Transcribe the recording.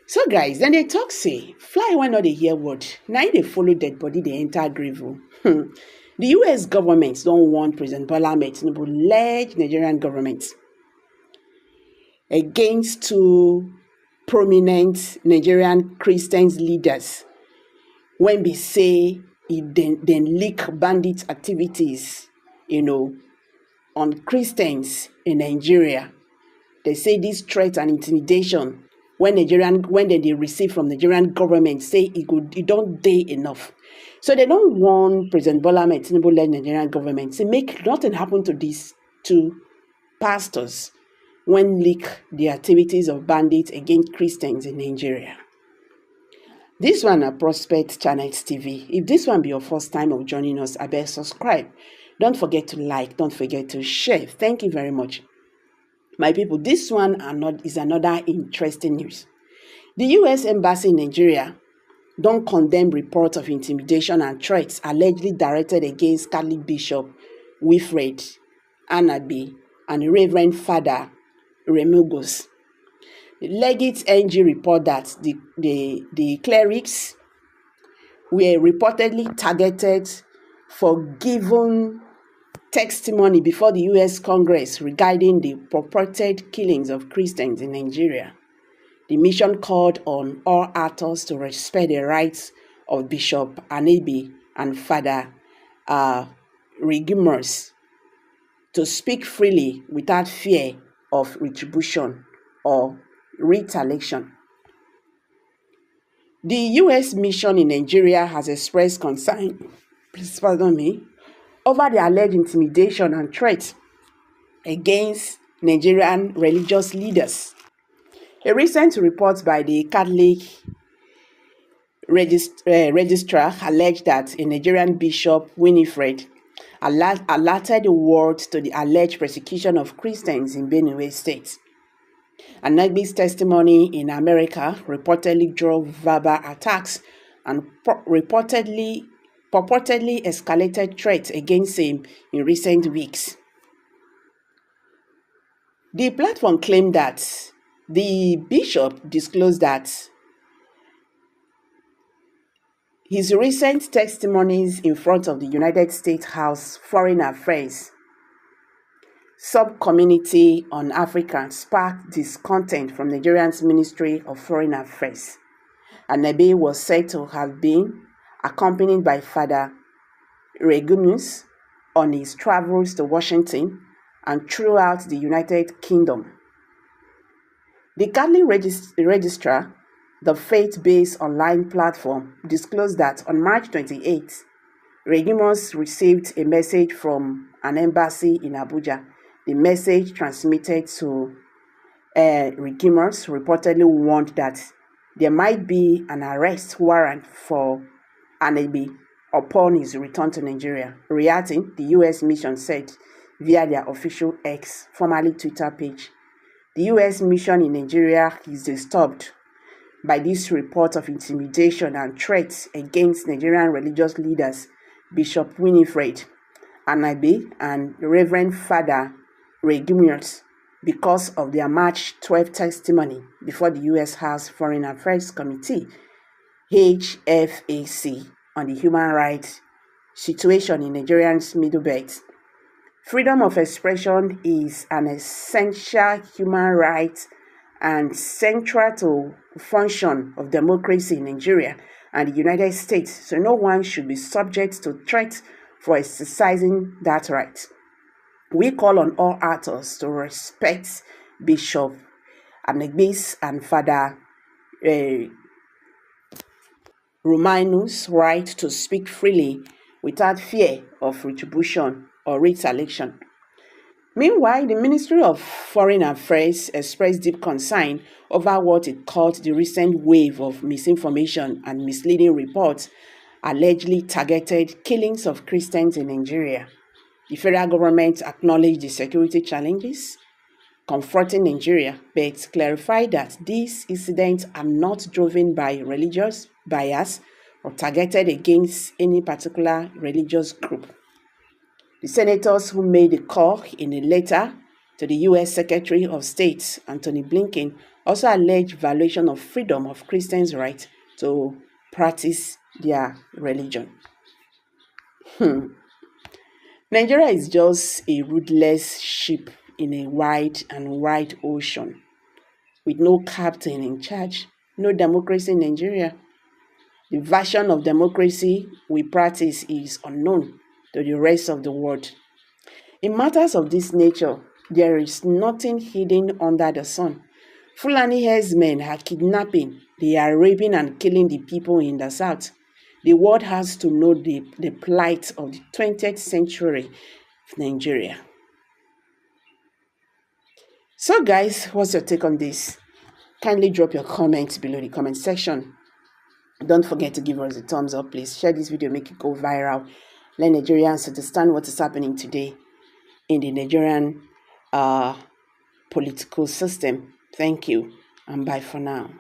So guys, then they talk say, fly when not they hear word. Now they follow dead body, they enter grave. The US government don't want President Bola Ahmed Tinubu ledge Nigerian government against two prominent Nigerian Christians leaders when we say it then leak bandit activities, on Christians in Nigeria. They say this threat and intimidation when they receive from Nigerian government say it don't day enough. So they don't want President Bola Ahmed Tinubu led Nigerian government to make nothing happen to these two pastors when leak the activities of bandits against Christians in Nigeria. This one a Prospect Thrêãts TV. If this one be your first time of joining us, I beg subscribe. Don't forget to like, don't forget to share. Thank you very much. My people, this one is another interesting news. The U.S. Embassy in Nigeria don't condemn reports of intimidation and threats allegedly directed against Catholic Bishop Wilfred Anabi and Reverend Father Remugos. The Legate NG report that the clerics were reportedly targeted for giving testimony before the U.S. Congress regarding the purported killings of Christians in Nigeria. The mission called on all actors to respect the rights of Bishop Anabi and Father Remugos to speak freely without fear of retribution or retaliation. The U.S. mission in Nigeria has expressed concern, over the alleged intimidation and threats against Nigerian religious leaders. A recent report by the Catholic registrar alleged that a Nigerian bishop, Winifred, alerted the world to the alleged persecution of Christians in Benue State. Anabi's testimony in America reportedly drove verbal attacks and purportedly escalated threats against him in recent weeks. The platform claimed that the bishop disclosed that his recent testimonies in front of the United States House Foreign Affairs Subcommittee on Africa sparked discontent from Nigeria's Ministry of Foreign Affairs. Anabi was said to have been accompanied by Father Remugos on his travels to Washington and throughout the United Kingdom. The Catholic registrar, the faith-based online platform, disclosed that on March 28, Remugos received a message from an embassy in Abuja. The message transmitted to Remugos reportedly warned that there might be an arrest warrant for Anabi upon his return to Nigeria. Reacting, the U.S. mission said via their official X, formerly Twitter page, the U.S. mission in Nigeria is disturbed by this report of intimidation and threats against Nigerian religious leaders, Bishop Winifred Anabi and Reverend Father Remugos, because of their March 12 testimony before the U.S. House Foreign Affairs Committee, HFAC, on the human rights situation in Nigeria's Middle Belt. Freedom of expression is an essential human right and central to the function of democracy in Nigeria and the United States, so no one should be subject to threats for exercising that right. We call on all actors to respect Bishop Anabi and Father Remugos' right to speak freely without fear of retribution or retaliation. Meanwhile, the Ministry of Foreign Affairs expressed deep concern over what it called the recent wave of misinformation and misleading reports allegedly targeted killings of Christians in Nigeria. The federal government acknowledged the security challenges confronting Nigeria, but clarified that these incidents are not driven by religious bias or targeted against any particular religious group. The senators who made the call in a letter to the U.S. Secretary of State, Antony Blinken, also alleged violation of freedom of Christians' right to practice their religion. Nigeria is just a rudderless ship in a wide and wide ocean with no captain in charge, no democracy in Nigeria. The version of democracy we practice is unknown to the rest of the world. In matters of this nature, there is nothing hidden under the sun. Fulani herdsmen are kidnapping, they are raping and killing the people in the south. The world has to know the plight of the 20th century of Nigeria. So guys, what's your take on this? Kindly drop your comments below the comment section. Don't forget to give us a thumbs up, please. Share this video, make it go viral. Let Nigerians understand what is happening today in the Nigerian political system. Thank you, and bye for now.